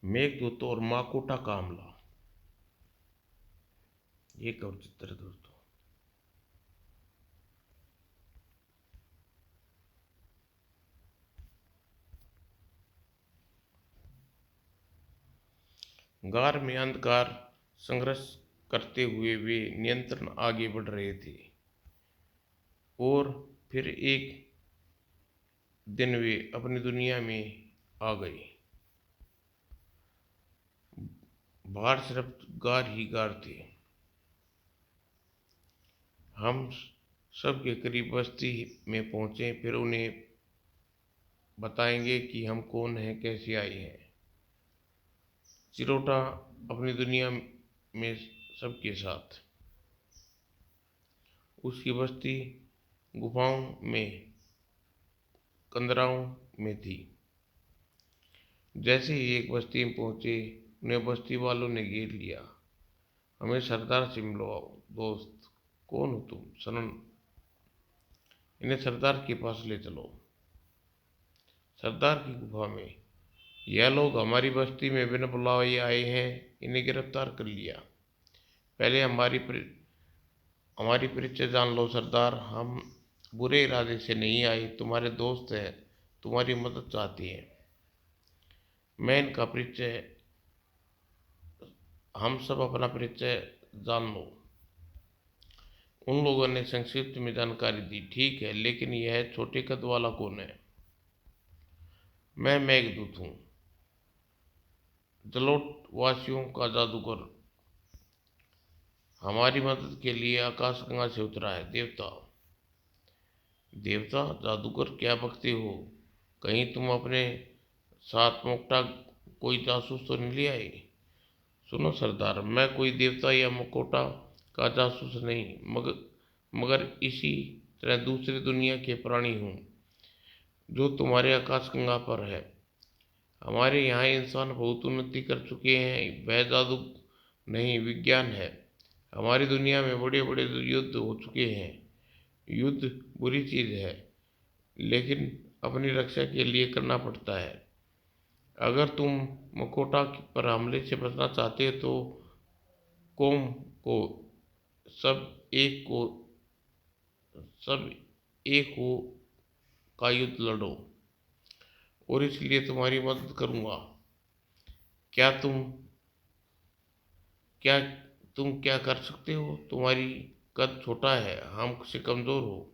मेघदूत और माकोटा का हमला। ये कवर चित्र है दोस्तों। गार में अंधकार संघर्ष करते हुए वे नियंत्रण आगे बढ़ रहे थे। और फिर एक दिन वे अपनी दुनिया में आ गए। बाहर सिर्फ गार ही गार थे। हम सबके करीब बस्ती में पहुंचे, फिर उन्हें बताएंगे कि हम कौन हैं, कैसे आए हैं। चिरोटा अपनी दुनिया में सबके साथ। उसकी बस्ती गुफाओं में, कंदराओं में थी। जैसे ही एक बस्ती में पहुंचे, उन्हें बस्ती वालों ने घेर लिया। हमें सरदार से मिलवाओ। दोस्त, कौन हो तुम? सनन, इन्हें सरदार के पास ले चलो। सरदार की गुफा में। यह लोग हमारी बस्ती में बिना बुलाए आए हैं, इन्हें गिरफ्तार कर लिया। पहले हमारी परिचय जान लो सरदार। हम बुरे इरादे से नहीं आए, तुम्हारे दोस्त हैं, तुम्हारी मदद चाहते हैं। मैं इनका परिचय, हम सब अपना परिचय जान लो। उन लोगों ने संक्षिप्त में जानकारी दी। ठीक है, लेकिन यह छोटे कद वाला कौन है? मैं मेघदूत हूँ, जलोट वासियों का जादूगर। हमारी मदद के लिए आकाशगंगा से उतरा है। देवता? देवता? जादूगर क्या बकते हो? कहीं तुम अपने साथ मुक्ता कोई जासूस तो नहीं ले आए? सुनो सरदार, मैं कोई देवता या मुकोटा का जासूस नहीं, मगर इसी तरह दूसरी दुनिया के प्राणी हूँ जो तुम्हारे आकाशगंगा पर है। हमारे यहाँ इंसान बहुत उन्नति कर चुके हैं। वह जादू नहीं, विज्ञान है। हमारी दुनिया में बड़े बड़े युद्ध हो चुके हैं। युद्ध बुरी चीज है, लेकिन अपनी रक्षा के लिए करना पड़ता है। अगर तुम मकोटा पर हमले से बचना चाहते हो तो कौम को सब एक को सब एक हो का युद्ध लड़ो, और इसलिए तुम्हारी मदद करूंगा। क्या तुम क्या तुम क्या कर सकते हो? तुम्हारी कद छोटा है, हम से कमजोर हो।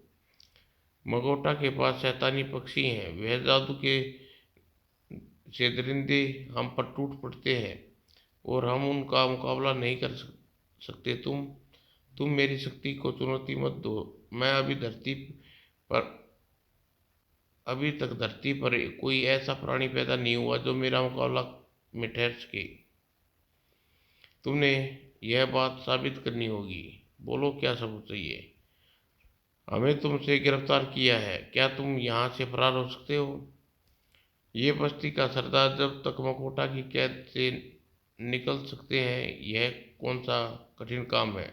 मगोटा के पास शैतानी पक्षी हैं, वह जादू के से दरिंदे हम पर टूट पड़ते हैं, और हम उनका मुकाबला नहीं कर सकते। तुम मेरी शक्ति को चुनौती मत दो। मैं पर अभी तक धरती पर कोई ऐसा प्राणी पैदा नहीं हुआ जो मेरा मुकाबला में ठहर सके। तुमने यह बात साबित करनी होगी। बोलो, क्या सबूत चाहिए? हमें तुमसे गिरफ्तार किया है, क्या तुम यहाँ से फरार हो सकते हो? ये बस्ती का सरदार जब तक मकोटा की कैद से निकल सकते हैं, यह कौन सा कठिन काम है?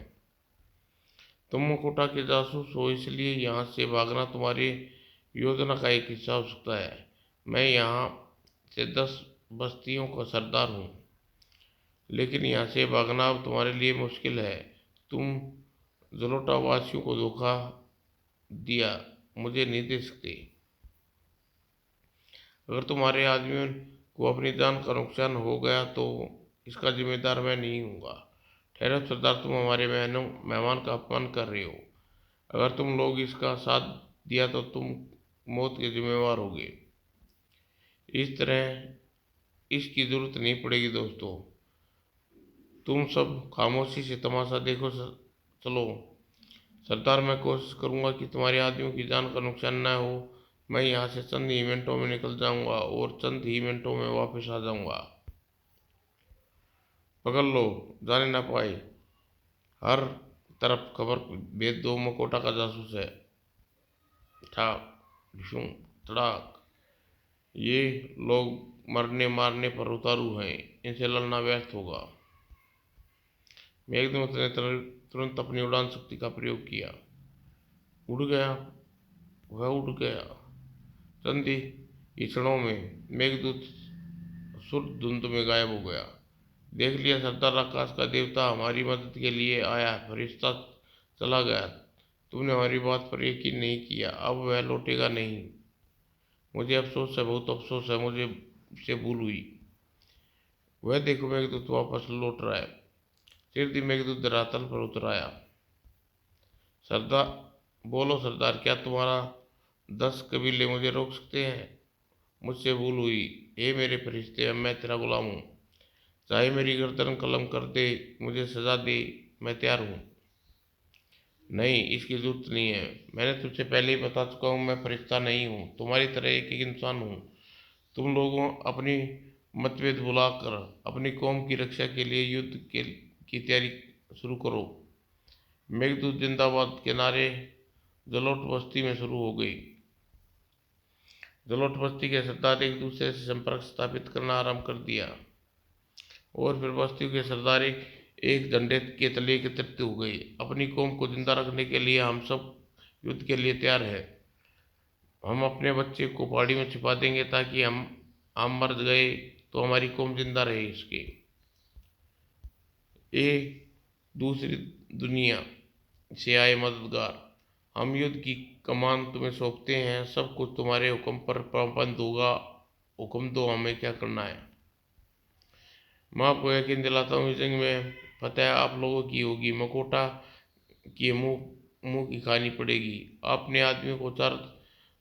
तुम मकोटा के जासूस हो, इसलिए यहाँ से भागना तुम्हारी योजना का एक हिस्सा हो सकता है। मैं यहाँ से 10 बस्तियों का सरदार हूँ, लेकिन यहाँ से भागना अब तुम्हारे लिए मुश्किल है। तुम जलोटा वासियों को धोखा दिया, मुझे नहीं दे सकते। अगर तुम्हारे आदमियों को अपनी जान का नुकसान हो गया तो इसका जिम्मेदार मैं नहीं हूँगा। ठहरो सरदार, तुम हमारे मेहमान का अपमान कर रहे हो। अगर तुम लोग इसका साथ दिया तो तुम मौत के जिम्मेवार होगे। इस तरह इसकी जरूरत नहीं पड़ेगी। दोस्तों, तुम सब खामोशी से तमाशा देखो। चलो सरदार, मैं कोशिश करूंगा कि तुम्हारे आदमियों की जान का नुकसान न हो। मैं यहाँ से चंद ही मिनटों में निकल जाऊंगा और चंद ही मिनटों में वापस आ जाऊंगा। पकड़ लो, जाने ना पाए। हर तरफ खबर भेज दो, मकोटा का जासूस है। ठाक ढिशुम तड़ाक। ये लोग मरने मारने पर उतारू हैं, इनसे लड़ना व्यर्थ होगा। मेघदूत ने तुरंत अपनी उड़ान शक्ति का प्रयोग किया। उड़ गया, वह उड़ गया। चंद ही क्षणों में मेघदूत सुर धुंध में गायब हो गया। देख लिया सरदार, आकाश का देवता हमारी मदद के लिए आया, फरिश्ता चला गया। तुमने हमारी बात पर यकीन नहीं किया, अब वह लौटेगा नहीं। मुझे अफसोस है, बहुत अफसोस है, मुझे से भूल हुई। वह देखो, मेघदूत वापस लौट रहा है। फिर मेघदूत धरातल पर उतर आया। सरदार, बोलो सरदार, क्या तुम्हारा 10 कबीले मुझे रोक सकते हैं? मुझसे भूल हुई। हे मेरे फरिश्ते, अब मैं तेरा गुलाम हूँ। चाहे मेरी गर्दन कलम कर दे, मुझे सजा दे, मैं तैयार हूँ। नहीं, इसकी जरूरत नहीं है। मैंने तुझसे पहले ही बता चुका हूँ, मैं फरिश्ता नहीं हूँ, तुम्हारी तरह एक इंसान हूँ। तुम लोगों अपनी मतभेद भुलाकर अपनी कौम की रक्षा के लिए युद्ध की तैयारी शुरू करो। मेघदूत जिंदाबाद के नारे जलोट बस्ती में शुरू हो गई। जलोट बस्ती के सरदार एक दूसरे से संपर्क स्थापित करना आरंभ कर दिया और फिर बस्तियों के सरदार एक झंडे के तले एकत्रित हो गए। अपनी कौम को जिंदा रखने के लिए हम सब युद्ध के लिए तैयार है। हम अपने बच्चे को पहाड़ी में छिपा देंगे ताकि हम मर गए तो हमारी कौम जिंदा रहे। इसके ये दूसरी दुनिया से आए मददगार, हम युद्ध की कमान तुम्हें सौंपते हैं। सब कुछ तुम्हारे हुक्म पर पाबंद होगा। हुक्म दो, हमें क्या करना है। मैं आपको यकीन दिलाता हूँ, इस जंग में फतेह आप लोगों की होगी। मकोटा की मुंह मुंह की खानी पड़ेगी। अपने आदमियों को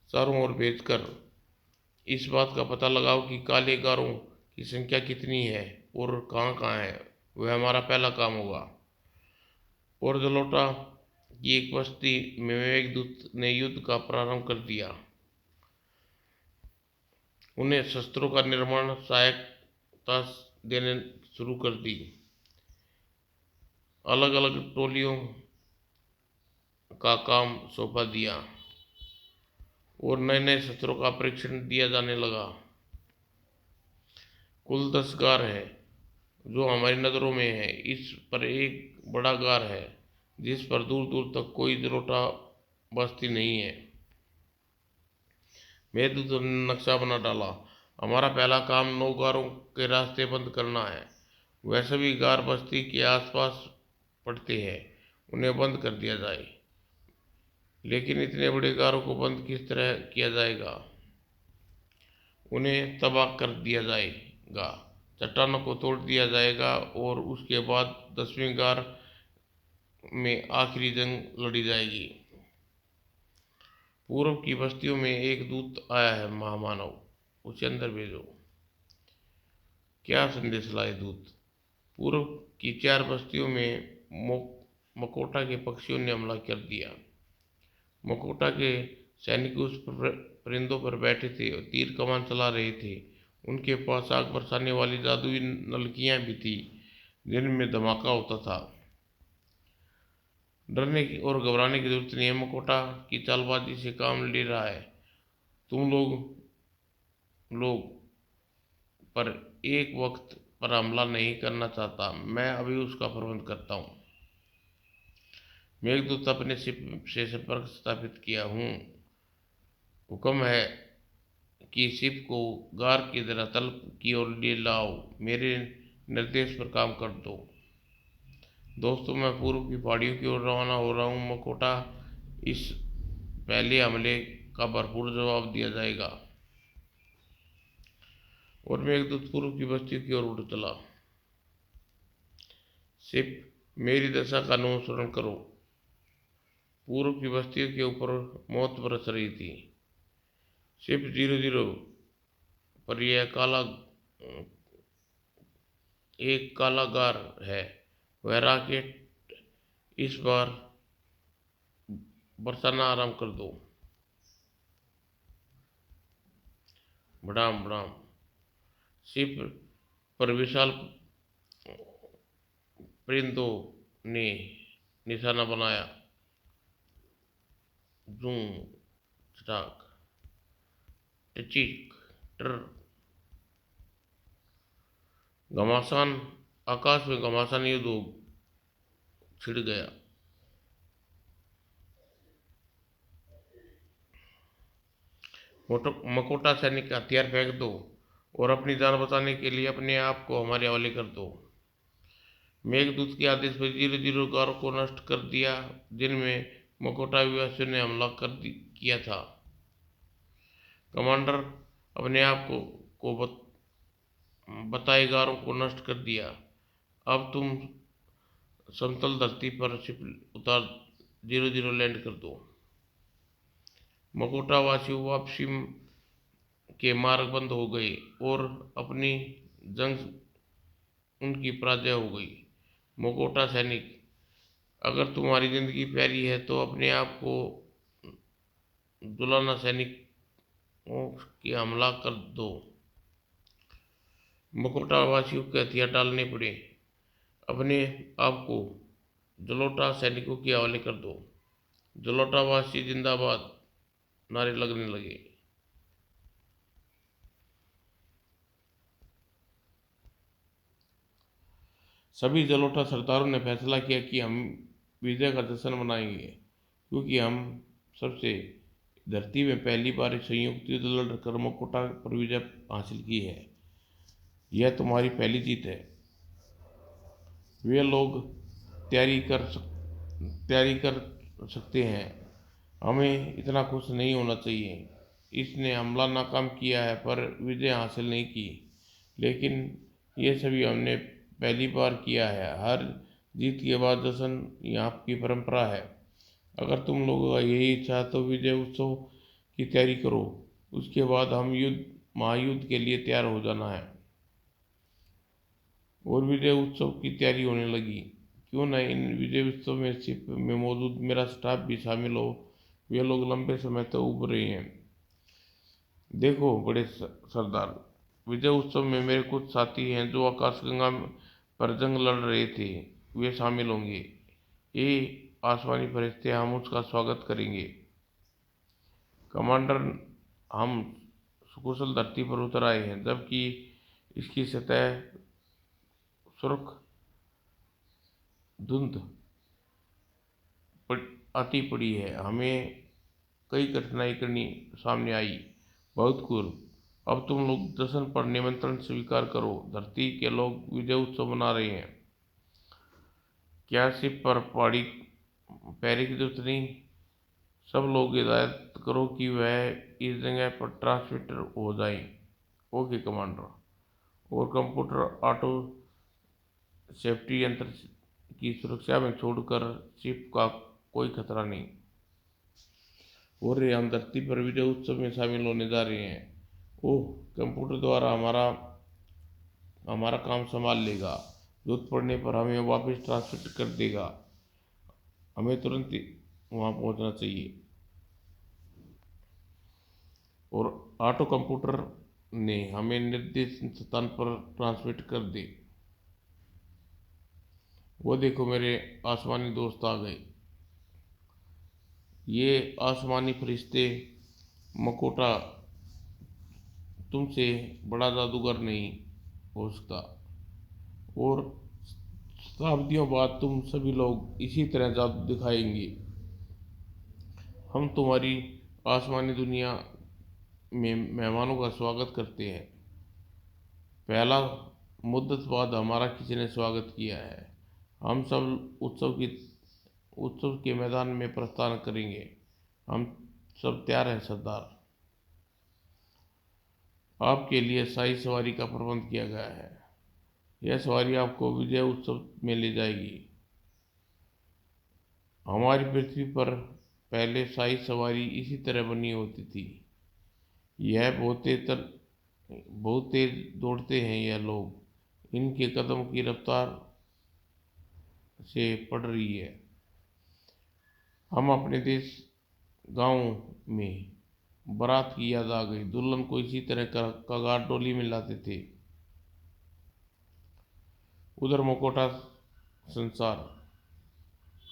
चारों ओर भेजकर इस बात का पता लगाओ कि काले गारों की संख्या कितनी है और कहाँ कहाँ है। वह हमारा पहला काम होगा। और जलोटा की एक बस्ती में मेघदूत ने युद्ध का प्रारंभ कर दिया। उन्हें शस्त्रों का निर्माण सहायता देने शुरू कर दी। अलग अलग टोलियों का काम सौंपा दिया और नए नए शस्त्रों का परीक्षण दिया जाने लगा। कुल 10 गार है जो हमारी नज़रों में है। इस पर एक बड़ा गार है जिस पर दूर दूर तक कोई जलोटा बस्ती नहीं है। मेघदूत ने नक्शा बना डाला। हमारा पहला काम 9 गारों के रास्ते बंद करना है। वह सभी गार बस्ती के आसपास पड़ते हैं, उन्हें बंद कर दिया जाए। लेकिन इतने बड़े गारों को बंद किस तरह किया जाएगा? उन्हें तबाह कर दिया जाएगा, चट्टानों को तोड़ दिया जाएगा और उसके बाद 10वीं गार में आखिरी जंग लड़ी जाएगी। पूर्व की बस्तियों में एक दूत आया है महामानव, उसे अंदर भेजो। क्या संदेश लाए दूत? पूर्व की 4 बस्तियों में मकोटा के पक्षियों ने हमला कर दिया। मकोटा के सैनिक उस परिंदों पर बैठे थे और तीर कमान चला रहे थे। उनके पास आग बरसाने वाली जादुई नलकियां भी थी जिनमें धमाका होता था। डरने की और घबराने की जरूरत नहीं है, मकोटा की चालबाजी से काम ले रहा है। तुम लोग पर एक वक्त पर हमला नहीं करना चाहता। मैं अभी उसका प्रबंध करता हूँ। मेघदूत अपने शिप से संपर्क स्थापित किया हूँ। हुक्म है कि शिप को गार की धरातल की ओर ले लाओ। मेरे निर्देश पर काम कर दो। दोस्तों, मैं पूर्व की पहाड़ियों की ओर रवाना हो रहा हूँ। मकोटा इस पहले हमले का भरपूर जवाब दिया जाएगा। और मेघदूत पूर्व की बस्तियों की ओर उड़ चला। शिप, मेरी दशा का अनुसरण करो। पूर्व की बस्तियों के ऊपर मौत बरस रही थी। शिप 00 पर यह एक काला गार है। वह रॉकेट इस बार बरसाना आराम कर दो। बड़ाम बड़ाम। शिप पर विशाल परिंदों ने निशाना बनाया। जूम, चटाक, टिचिक, टर। घमासान, आकाश में घमासान युद्ध छिड़ गया। मकोटा सैनिक हथियार फेंक दो। और अपनी जान बचाने के लिए अपने आप को हमारे हवाले कर दो। मेघदूत के आदेश पर 00 गारों को नष्ट कर दिया, जिनमें मकोटावासियों ने हमला किया था। कमांडर अपने आप को बताए गारों को नष्ट कर दिया। अब तुम समतल धरती पर शिप उतार 00 लैंड कर दो। मकोटावासियों वापसी के मार्ग बंद हो गए और अपनी जंग उनकी पराजय हो गई। मकोटा सैनिक, अगर तुम्हारी जिंदगी प्यारी है तो अपने आप को दुलाना सैनिकों की हमला कर दो। मकोटावासियों के हथियार डालने पड़े। अपने आप को जलोटा सैनिकों के हवाले कर दो। जलोटावासी जिंदाबाद नारे लगने लगे। सभी जलोटा सरदारों ने फैसला किया कि हम विजय का जश्न मनाएंगे, क्योंकि हम सबसे धरती में पहली बार संयुक्त युद्ध लड़कर मकोटा पर विजय हासिल की है। यह तुम्हारी पहली जीत है। वे लोग तैयारी कर सकते हैं। हमें इतना खुश नहीं होना चाहिए। इसने हमला नाकाम किया है पर विजय हासिल नहीं की, लेकिन ये सभी हमने पहली बार किया है। हर जीत के बाद जश्न यहाँ की परंपरा है। अगर तुम लोगों का यही इच्छा है तो विजय उत्सव की तैयारी करो। उसके बाद हम महायुद्ध के लिए तैयार हो जाना है। और विजय उत्सव की तैयारी होने लगी। क्यों न इन विजय उत्सव में शिप में मौजूद मेरा स्टाफ भी शामिल हो। वे लोग लंबे समय तक उब रहे हैं। देखो बड़े सरदार, विजय उत्सव में मेरे कुछ साथी हैं जो आकाशगंगा पर जंग लड़ रहे थे। वे शामिल होंगे। ये आसमानी फरिश्ते, हम उसका स्वागत करेंगे। कमांडर, हम सुकुशल धरती पर उतर आए हैं, जबकि इसकी सतह सुर्ख धुंध आती पड़ी है। हमें कई कठिनाई करनी सामने आई। बहुत कुल। अब तुम लोग जश्न पर निमंत्रण स्वीकार करो। धरती के लोग विजय उत्सव मना रहे हैं। क्या शिप पर पहरे की जरूरत नहीं? सब लोग हिदायत करो कि वह इस जगह पर ट्रांसमीटर हो जाए। Okay commander. और कंप्यूटर ऑटो सेफ्टी यंत्र की सुरक्षा में छोड़कर शिप का कोई खतरा नहीं। और हम धरती पर विजय उत्सव में शामिल होने जा रहे हैं। ओह, कंप्यूटर द्वारा हमारा काम संभाल लेगा। जरूरत पड़ने पर हमें वापस ट्रांसमिट कर देगा। हमें तुरंत वहां पहुंचना चाहिए। और ऑटो कंप्यूटर ने हमें निर्देशित स्थान पर ट्रांसमिट कर दे। वो देखो, मेरे आसमानी दोस्त आ गए। ये आसमानी फरिश्ते मकोटा तुमसे बड़ा जादूगर नहीं हो सकता। और शताब्दियों बाद तुम सभी लोग इसी तरह जादू दिखाएंगे। हम तुम्हारी आसमानी दुनिया में मेहमानों का स्वागत करते हैं। पहला मुद्दत बाद हमारा किसी ने स्वागत किया है। हम सब उत्सव के मैदान में प्रस्थान करेंगे। हम सब तैयार हैं सरदार। आपके लिए शाही सवारी का प्रबंध किया गया है। यह सवारी आपको विजय उत्सव में ले जाएगी। हमारी पृथ्वी पर पहले शाही सवारी इसी तरह बनी होती थी। यह बहुत तेज दौड़ते हैं। यह लोग, इनके कदम की रफ्तार से पड़ रही है। हम अपने देश गांव में बारात की याद आ गई। दुल्हन को इसी तरह कगार डोली में लाते थे। उधर मकोटा संसार,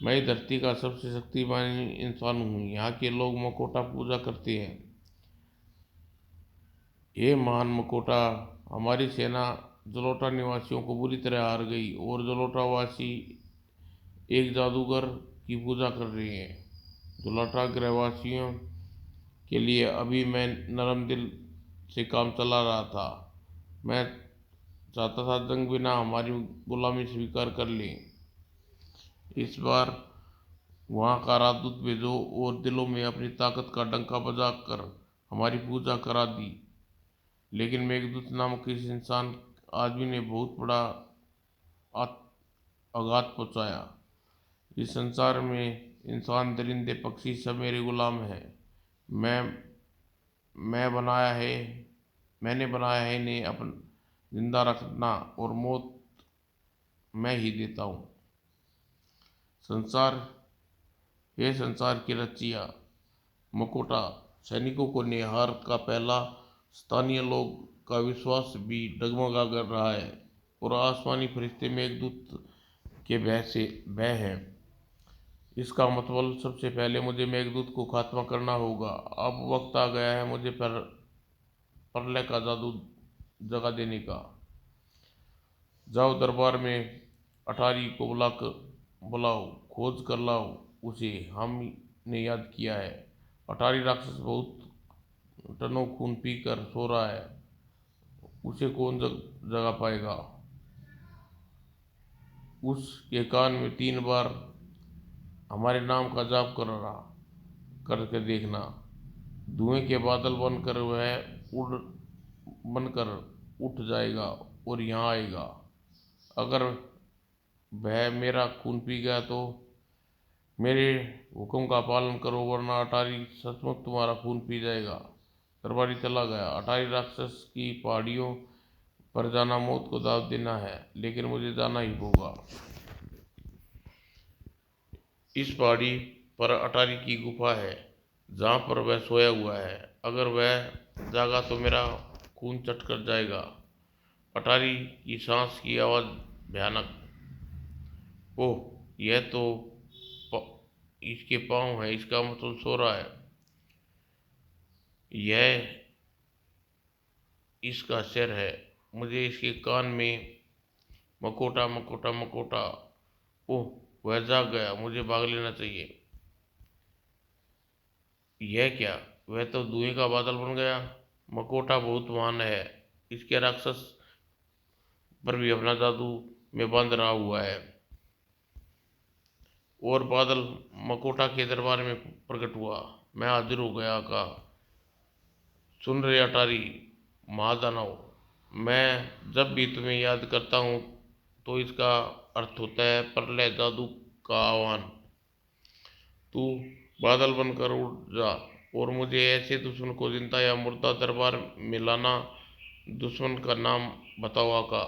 मैं धरती का सबसे शक्तिमान इंसान हूँ। यहाँ के लोग मकोटा पूजा करते हैं। ये महान मकोटा, हमारी सेना जलोटा निवासियों को बुरी तरह हार गई और जलोटावासी एक जादूगर की पूजा कर रहे हैं। जलोटा ग्रहवासियों के लिए अभी मैं नरम दिल से काम चला रहा था। मैं चाहता था जंग बिना हमारी गुलामी स्वीकार कर लें। इस बार वहाँ का राजदूत भेजो और दिलों में अपनी ताकत का डंका बजाकर हमारी पूजा करा दी। लेकिन मेघदूत नामक इस इंसान आदमी ने बहुत बड़ा आघात पहुंचाया। इस संसार में इंसान, दरिंदे, पक्षी सब मेरे गुलाम हैं। मैं मैं बनाया है मैंने बनाया है इन्हें अपन जिंदा रखना, और मौत मैं ही देता हूँ। संसार हे संसार की रचिया, मकोटा, सैनिकों को निहार का पहला स्थानीय लोग का विश्वास भी डगमगा कर रहा है, और आसमानी फरिश्ते मेघदूत के भय हैं। इसका मतलब सबसे पहले मुझे मेघदूत को खात्मा करना होगा। अब वक्त आ गया है मुझे प्रलय का जादू जगा देने का। जाओ दरबार में अटारी को बुलाओ, खोज कर लाओ उसे, हमने याद किया है। अटारी राक्षस बहुत टनों खून पीकर सो रहा है, उसे कौन जगा पाएगा। उसके कान में 3 बार हमारे नाम का जाप करके देखना। धुएं के बादल उड़ बनकर उठ जाएगा और यहाँ आएगा। अगर वह मेरा खून पी गया तो मेरे हुक्म का पालन करो, वरना अटारी सचमुच तुम्हारा खून पी जाएगा। दरबारी चला गया। अटारी राक्षस की पहाड़ियों पर जाना मौत को दाव देना है, लेकिन मुझे जाना ही होगा। इस पहाड़ी पर अटारी की गुफा है, जहाँ पर वह सोया हुआ है। अगर वह जागा तो मेरा खून चट कर जाएगा। अटारी की सांस की आवाज़ भयानक। ओह, यह तो इसके पाँव है, इसका मतलब सो रहा है। यह इसका सिर है। मुझे इसके कान में मकोटा मकोटा मकोटा। ओह, वह जाग गया, मुझे भाग लेना चाहिए। यह क्या, वह तो धुएं का बादल बन गया। मकोटा बहुत महान है, इसके राक्षस पर भी अपना जादू में बांध रहा हुआ है। और बादल मकोटा के दरबार में प्रकट हुआ। मैं हाजिर हो गया का। सुन रहे अटारी महादानव, मैं जब भी तुम्हें याद करता हूँ तो इसका अर्थ होता है प्रलय जादू का आह्वान। तू बादल बनकर उड़ जा और मुझे ऐसे दुश्मन को जिंदा या मुर्दा दरबार में लाना। दुश्मन का नाम बताओ आका।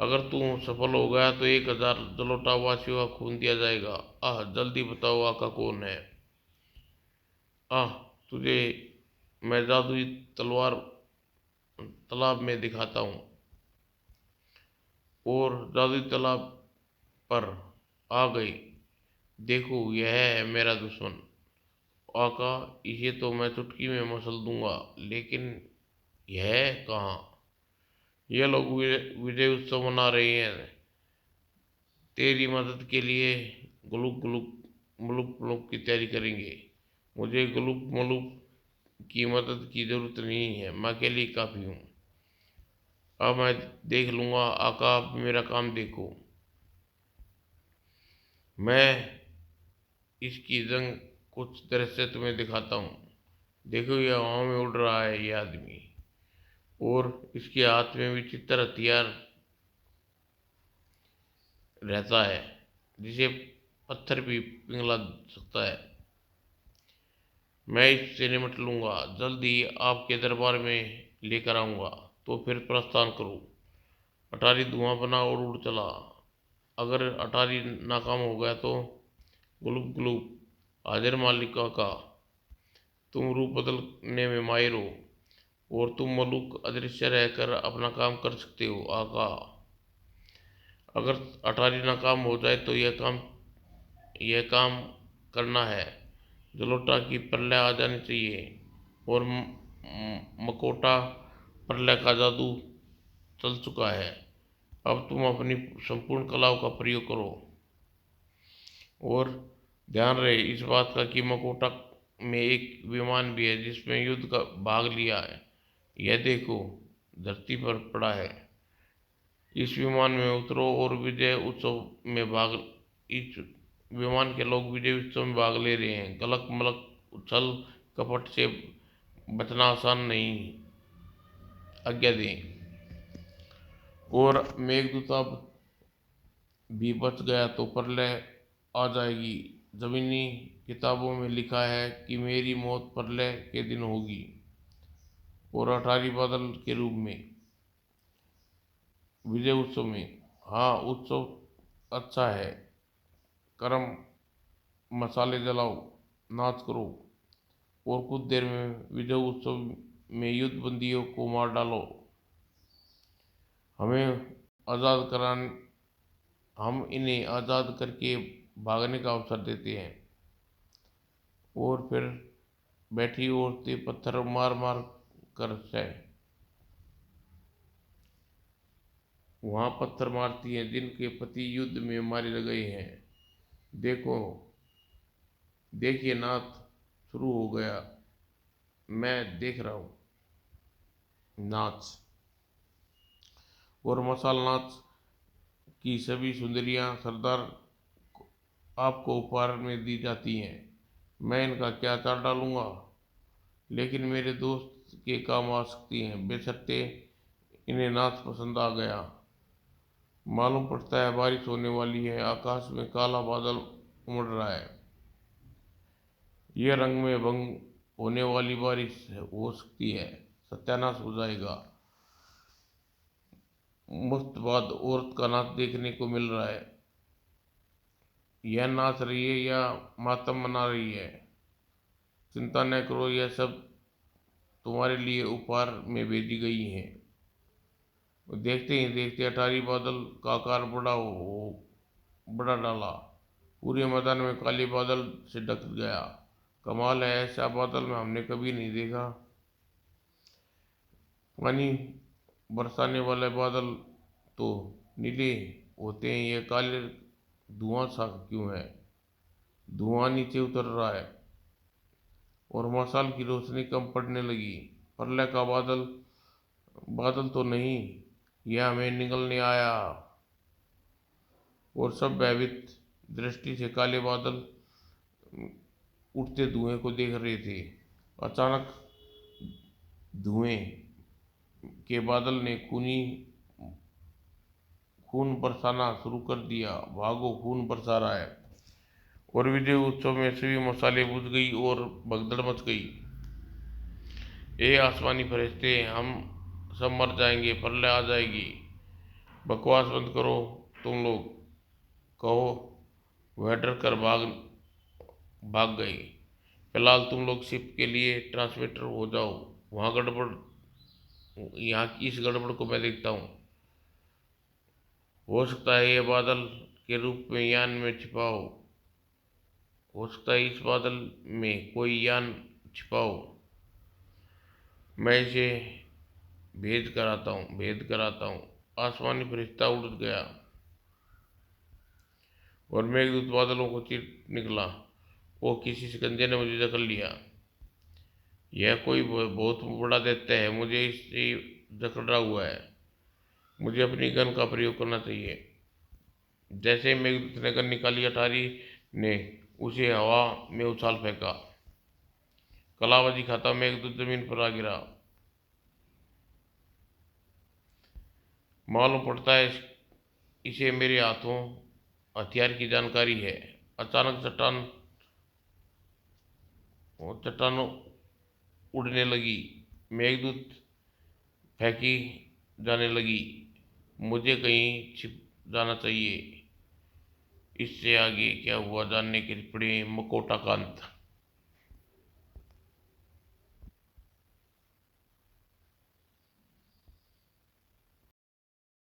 अगर तू सफल हो गया तो 1000 जलोटा वासियों का खून दिया जाएगा। आह, जल्दी बताओ आका कौन है। आह, तुझे मैं जादुई तलवार तालाब में दिखाता हूँ। और जादुई तालाब पर आ गई। देखो, यह है मेरा दुश्मन। आका, इसे तो मैं चुटकी में मसल दूंगा, लेकिन यह कहाँ। ये लोग विजय उत्सव मना रहे हैं। तेरी मदद के लिए गुलुक गुलुक मुलुक मुलुक की तैयारी करेंगे। मुझे गुलुक मुलुक की मदद की जरूरत नहीं है, मैं अकेले ही काफ़ी हूँ। अब मैं देख लूँगा आका, आप मेरा काम देखो। मैं इसकी जंग कुछ दृश्य तुम्हें दिखाता हूँ। देखो, ये हवा में उड़ रहा है ये आदमी, और इसके हाथ में विचित्र हथियार रहता है, जिसे पत्थर भी पिघला सकता है। मैं इससे निपट लूंगा, जल्दी आपके दरबार में लेकर आऊंगा, तो फिर प्रस्थान करूं। अटारी धुआं बना और उड़ चला। अगर अटारी नाकाम हो गया तो गुलूब गुलूब, हाजिर मालिका का। तुम रूप बदलने में माहिर हो, और तुम मलुक अदृश्य रहकर अपना काम कर सकते हो आका। अगर अटारी नाकाम हो जाए तो यह काम करना है। जलोटा की प्रलय आ जानी चाहिए, और मकोटा प्रलय का जादू चल चुका है। अब तुम अपनी संपूर्ण कलाओं का प्रयोग करो। और ध्यान रहे इस बात का कि मकोटा में एक विमान भी है जिसमें युद्ध का भाग लिया है। यह देखो, धरती पर पड़ा है। इस विमान में उतरो और विजय उत्सव में भाग इस विमान के लोग विजय उत्सव में भाग ले रहे हैं। गलत मलक छल कपट से बचना आसान नहीं, आज्ञा दें। और मेघदूत अब भी बच गया तो प्रलय आ जाएगी। जमीनी किताबों में लिखा है कि मेरी मौत प्रलय के दिन होगी और अटारी बादल के रूप में विजय उत्सव में। हाँ, उत्सव अच्छा है। कर्म मसाले जलाओ, नाच करो और कुछ देर में विजय उत्सव में युद्ध बंदियों को मार डालो। हम इन्हें आज़ाद करके भागने का अवसर देते हैं। और फिर बैठी औरतें पत्थर मार मार कर वहां पत्थर मारती हैं जिनके पति युद्ध में मारे गए हैं। देखिए नाच शुरू हो गया। मैं देख रहा हूँ नाच। और मसाल नाच की सभी सुंदरियां सरदार आपको उपहार में दी जाती हैं। मैं इनका क्या चाल डालूंगा, लेकिन मेरे दोस्त के काम आ सकती हैं, बेशर्ते इन्हें नाच पसंद आ गया। मालूम पड़ता है बारिश होने वाली है। आकाश में काला बादल उमड़ रहा है। यह रंग में भंग होने वाली बारिश हो सकती है। सत्यानाश हो जाएगा। मुफ्तबाद औरत का नाच देखने को मिल रहा है। यह नाच रही है या मातम मना रही है। चिंता न करो, यह सब तुम्हारे लिए उपहार में भेजी गई हैं। देखते ही देखते अटारी बादल का आकार बड़ा डाला। पूरे मैदान में काले बादल से ढक गया। कमाल है, ऐसा बादल में हमने कभी नहीं देखा। पानी बरसाने वाले बादल तो नीले होते हैं, ये काले धुआं सा क्यों है। धुआं नीचे उतर रहा है और मशाल की रोशनी कम पड़ने लगी। प्रलय का बादल तो नहीं, यह हमें निगलने आया। और सब भयभीत दृष्टि से काले बादल उठते धुएं को देख रहे थे। अचानक धुएं के बादल ने खून बरसाना शुरू कर दिया। भागो, खून बरसा रहा है। और विजय उत्सव में सभी मसाले बुझ गई और भगदड़ मच गई। ए आसमानी फरिश्ते, हम सब मर जाएंगे, प्रलय आ जाएगी। बकवास बंद करो तुम लोग, कहो। वह डर कर भाग गए। फिलहाल तुम लोग शिप के लिए ट्रांसमीटर हो जाओ। यहाँ की इस गड़बड़ को मैं देखता हूँ। हो सकता है यह बादल के रूप में यान में छिपाओ। हो सकता है इस बादल में कोई यान छिपाओ। मैं इसे भेद कराता हूँ। आसमानी फरिश्ता उड़ गया और मेघदूत बादलों को चीर निकला। वो किसी शिकंजे ने मुझे जकड़ लिया। यह कोई बहुत बड़ा दैत्य है, मुझे इससे जकड़ा हुआ है। मुझे अपनी गन का प्रयोग करना चाहिए। जैसे मेघदूत ने गन निकाली, अटारी ने उसे हवा में उछाल फेंका। कलाबाजी खाता मेघदूत जमीन पर आ गिरा। मालूम पड़ता है इसे मेरे हाथों हथियार की जानकारी है। अचानक चट्टान उड़ने लगी। मेघदूत फेंकी जाने लगी। मुझे कहीं छिप जाना चाहिए। इससे आगे क्या हुआ जानने के लिए पढ़ें मकोटा का अंत।